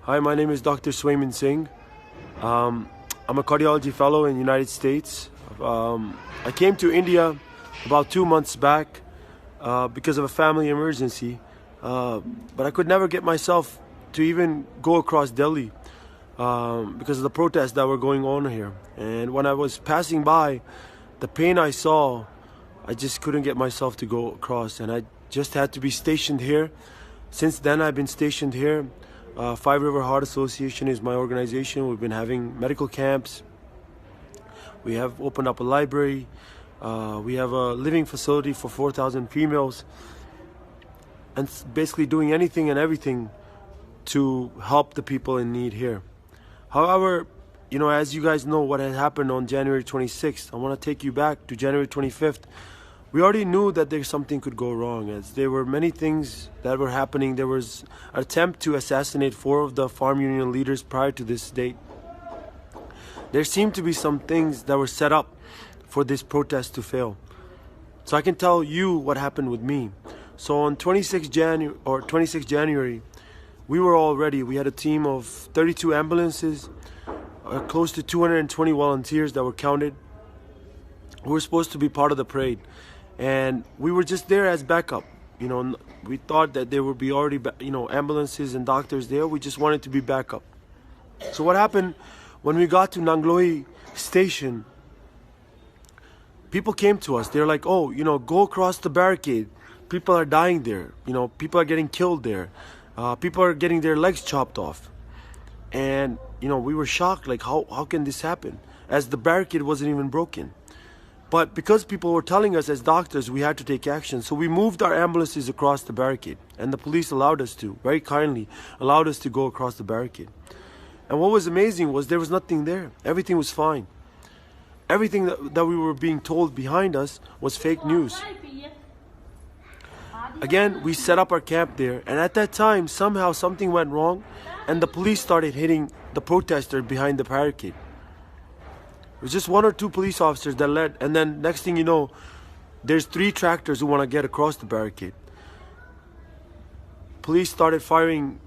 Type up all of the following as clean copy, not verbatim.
Hi, my name is Dr. Swayman Singh. I'm a cardiology fellow in the United States. I came to India about 2 months back because of a family emergency, but I could never get myself to even go across Delhi because of the protests that were going on here. And when I was passing by, the pain I saw, I just couldn't get myself to go across, and I just had to be stationed here. Since then, I've been stationed here. Five River Heart Association is my organization. We've been having medical camps. We have opened up a library. We have a living facility for 4,000 females, and basically doing anything and everything to help the people in need here. However, you know, as you guys know what had happened on January 26th, I want to take you back to January 25th. We already knew that there's something could go wrong, as there were many things that were happening. There was an attempt to assassinate 4 of the farm union leaders prior to this date. There seemed to be some things that were set up for this protest to fail. So I can tell you what happened with me. So on 26 January, we were all ready. We had a team of 32 ambulances, close to 220 volunteers that were counted. We were supposed to be part of the parade, and we were just there as backup. You know, we thought that there would be already, ambulances and doctors there. We just wanted to be backup. So what happened when we got to Nanglohi station? People came to us. They're like, "Oh, go across the barricade. People are dying there. People are getting killed there. People are getting their legs chopped off." And we were shocked. Like, how can this happen? As the barricade wasn't even broken. But because people were telling us as doctors, we had to take action. So we moved our ambulances across the barricade, and the police allowed us to, very kindly allowed us to go across the barricade. And what was amazing was there was nothing there. Everything was fine. Everything that we were being told behind us was fake news. Again, we set up our camp there, and at that time, somehow something went wrong, and the police started hitting the protester behind the barricade. It was just 1 or 2 police officers that led, and then next thing you know, there's 3 tractors who want to get across the barricade. Police started firing,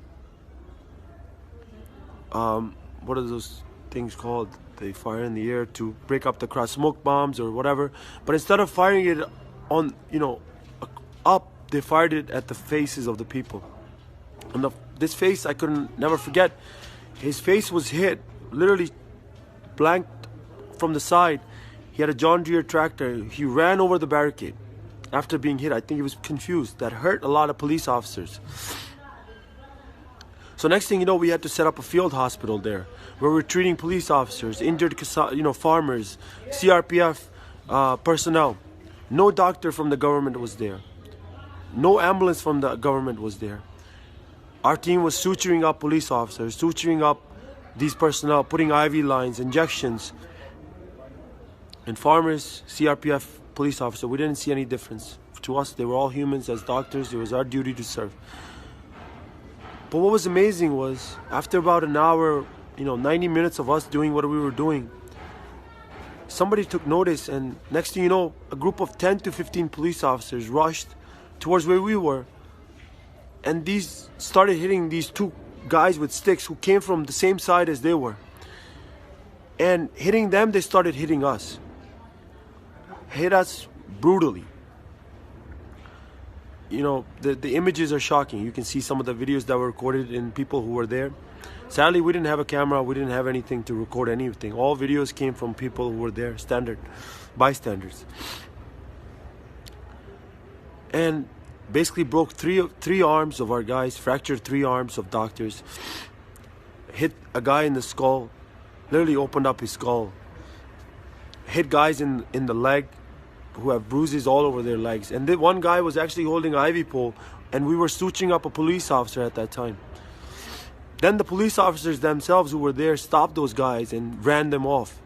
what are those things called? They fire in the air to break up the crowd, smoke bombs or whatever. But instead of firing it on, up, they fired it at the faces of the people. And this face, I couldn't never forget. His face was hit, literally blanked from the side. He had a John Deere tractor. He ran over the barricade after being hit. I think he was confused. That hurt a lot of police officers. So next thing you know, we had to set up a field hospital there where we're treating police officers, injured farmers, CRPF personnel. No doctor from the government was there. No ambulance from the government was there. Our team was suturing up police officers, suturing up these personnel, putting IV lines, injections. And farmers, CRPF police officer, we didn't see any difference. To us, they were all humans. As doctors, it was our duty to serve. But what was amazing was, after about an hour, 90 minutes of us doing what we were doing, somebody took notice, and next thing you know, a group of 10 to 15 police officers rushed towards where we were, and these started hitting these 2 guys with sticks who came from the same side as they were. And hitting them, they started hitting us. Hit us brutally. The images are shocking. You can see some of the videos that were recorded in people who were there. Sadly, we didn't have a camera. We didn't have anything to record anything. All videos came from people who were there, standard bystanders. And basically broke three arms of our guys, fractured 3 arms of doctors, hit a guy in the skull, literally opened up his skull, hit guys in the leg who have bruises all over their legs. And one guy was actually holding an IV pole, and we were suturing up a police officer at that time. Then the police officers themselves who were there stopped those guys and ran them off.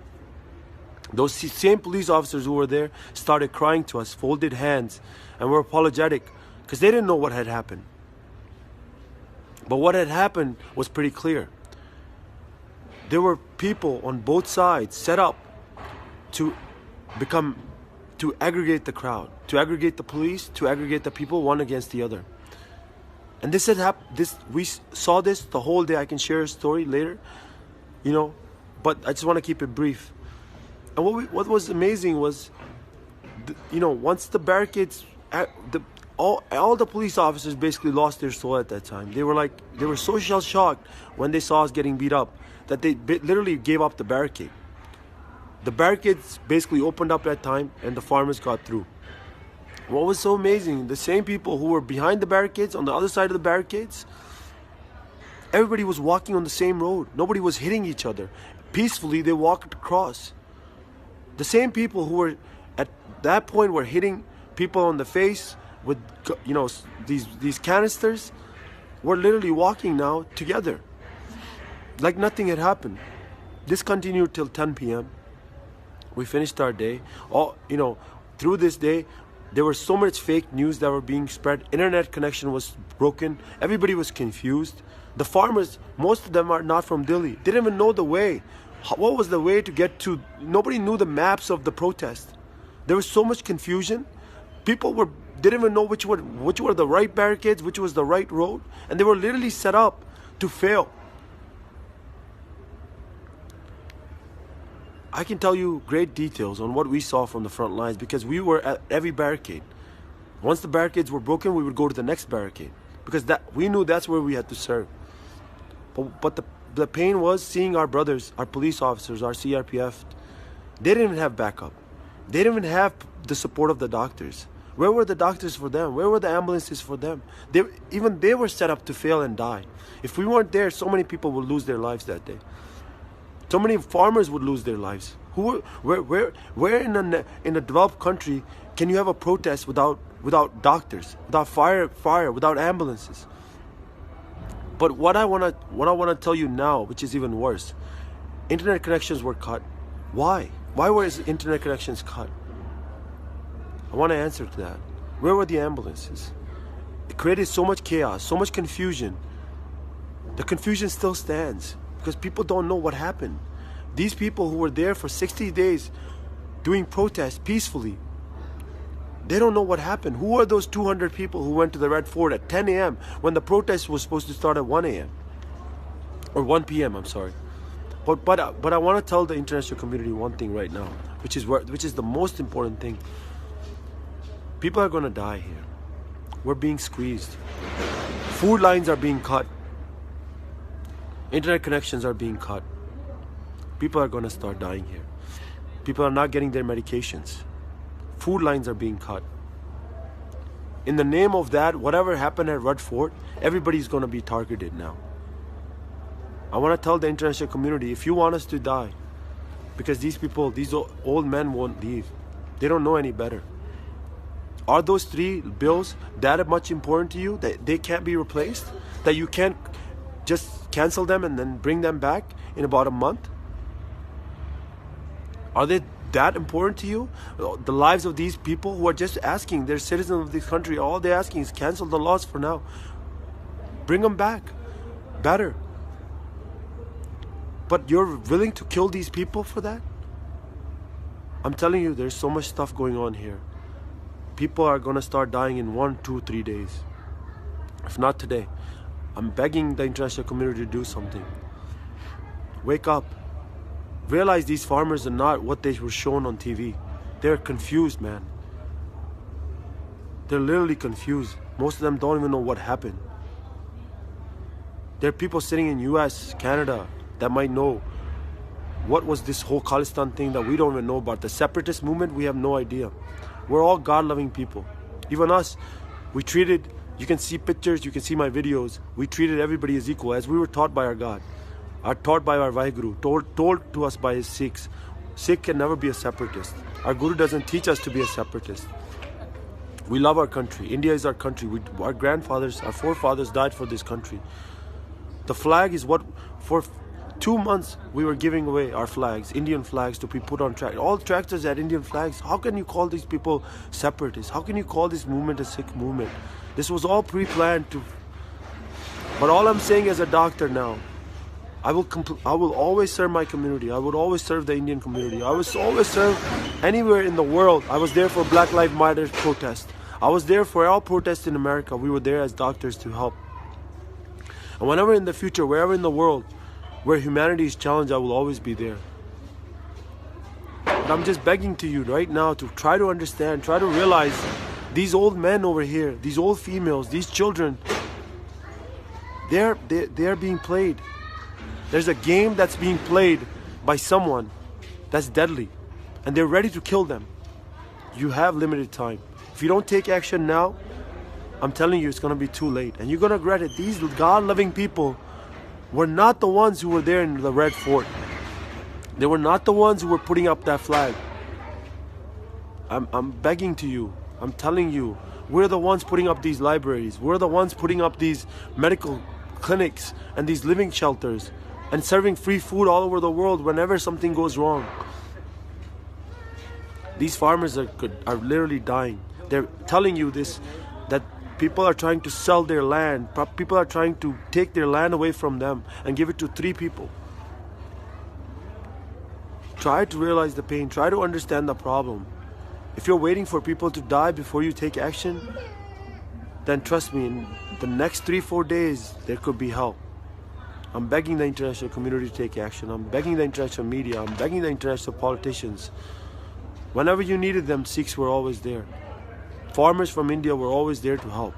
Those same police officers who were there started crying to us, folded hands, and were apologetic because they didn't know what had happened. But what had happened was pretty clear. There were people on both sides set up to aggregate the crowd, to aggregate the police, to aggregate the people one against the other. And this had happened. We saw this the whole day. I can share a story later, but I just want to keep it brief. And what was amazing was, once the barricades, all the police officers basically lost their soul at that time. They were so shell shocked when they saw us getting beat up that they literally gave up the barricade. The barricades basically opened up at that time, and the farmers got through. What was so amazing, the same people who were behind the barricades, on the other side of the barricades, everybody was walking on the same road. Nobody was hitting each other. Peacefully, they walked across. The same people who were at that point were hitting people on the face with, these canisters, were literally walking now together, like nothing had happened. This continued till 10 p.m. We finished our day. Through this day, there was so much fake news that were being spread. Internet connection was broken. Everybody was confused. The farmers, most of them are not from Delhi. They didn't even know the way. What was the way to get to? Nobody knew the maps of the protest. There was so much confusion. People didn't even know which were the right barricades, which was the right road, and they were literally set up to fail. I can tell you great details on what we saw from the front lines because we were at every barricade. Once the barricades were broken, we would go to the next barricade because we knew that's where we had to serve. But the pain was seeing our brothers, our police officers, our CRPF. They didn't even have backup. They didn't even have the support of the doctors. Where were the doctors for them? Where were the ambulances for them? They were set up to fail and die. If we weren't there, so many people would lose their lives that day. So many farmers would lose their lives. Where in a developed country can you have a protest without doctors, without fire, without ambulances? But what I want to tell you now, which is even worse, internet connections were cut. Why? Why were internet connections cut? I want to answer to that. Where were the ambulances? It created so much chaos, so much confusion. The confusion still stands because people don't know what happened. These people who were there for 60 days doing protests peacefully, they don't know what happened. Who are those 200 people who went to the Red Fort at 10 a.m. when the protest was supposed to start at 1 a.m. or 1 p.m. I'm sorry. But I want to tell the international community one thing right now, which is the most important thing. People are going to die here. We're being squeezed. Food lines are being cut. Internet connections are being cut. People are going to start dying here. People are not getting their medications. Food lines are being cut. In the name of that, whatever happened at Red Fort, everybody's going to be targeted now. I want to tell the international community, if you want us to die, because these old men won't leave. They don't know any better. Are those 3 bills that much important to you that they can't be replaced? That you can't just cancel them and then bring them back in about a month? Are they that important to you? The lives of these people who are just asking, they're citizens of this country, all they're asking is cancel the laws for now. Bring them back. Better. But you're willing to kill these people for that? I'm telling you, there's so much stuff going on here. People are going to start dying in 1, 2, 3 days. If not today. I'm begging the international community to do something. Wake up. Realize these farmers are not what they were shown on TV. They're confused, man. They're literally confused. Most of them don't even know what happened. There are people sitting in US, Canada, that might know what was this whole Khalistan thing that we don't even know about. The separatist movement, we have no idea. We're all God-loving people. Even us, you can see pictures, you can see my videos. We treated everybody as equal, as we were taught by our God. Are taught by our Vaheguru, told to us by his Sikhs. Sikh can never be a separatist. Our Guru doesn't teach us to be a separatist. We love our country. India is our country. Our grandfathers, our forefathers died for this country. The flag is what, for 2 months we were giving away our flags, Indian flags, to be put on tractors. All tractors had Indian flags. How can you call these people separatists? How can you call this movement a Sikh movement? This was all pre-planned to. But all I'm saying as a doctor now, I will always serve my community. I would always serve the Indian community. I would always serve anywhere in the world. I was there for Black Lives Matter protest. I was there for all protests in America. We were there as doctors to help. And whenever in the future, wherever in the world, where humanity is challenged, I will always be there. But I'm just begging to you right now to try to understand, try to realize these old men over here, these old females, these children, they're being played. There's a game that's being played by someone that's deadly, and they're ready to kill them. You have limited time. If you don't take action now, I'm telling you, it's going to be too late. And you're going to regret it. These God-loving people were not the ones who were there in the Red Fort. They were not the ones who were putting up that flag. I'm begging to you. I'm telling you, we're the ones putting up these libraries. We're the ones putting up these medical clinics and these living shelters and serving free food all over the world whenever something goes wrong. These farmers are literally dying. They're telling you this, that people are trying to sell their land. People are trying to take their land away from them and give it to 3 people. Try to realize the pain. Try to understand the problem. If you're waiting for people to die before you take action, then trust me, in the next 3-4 days, there could be hell. I'm begging the international community to take action. I'm begging the international media. I'm begging the international politicians. Whenever you needed them, Sikhs were always there. Farmers from India were always there to help.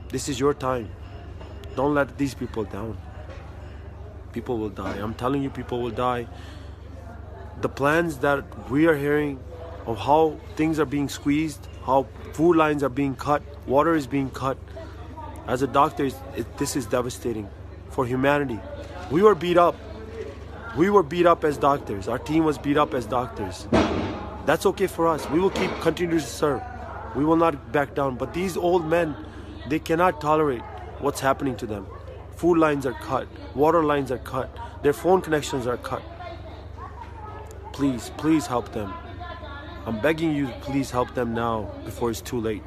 This is your time. Don't let these people down. People will die. I'm telling you, people will die. The plans that we are hearing of how things are being squeezed, how food lines are being cut, water is being cut. As a doctor, this is devastating for humanity. We were beat up. We were beat up as doctors. Our team was beat up as doctors. That's okay for us. We will continue to serve. We will not back down. But these old men, they cannot tolerate what's happening to them. Food lines are cut. Water lines are cut. Their phone connections are cut. Please, please help them. I'm begging you, please help them now before it's too late.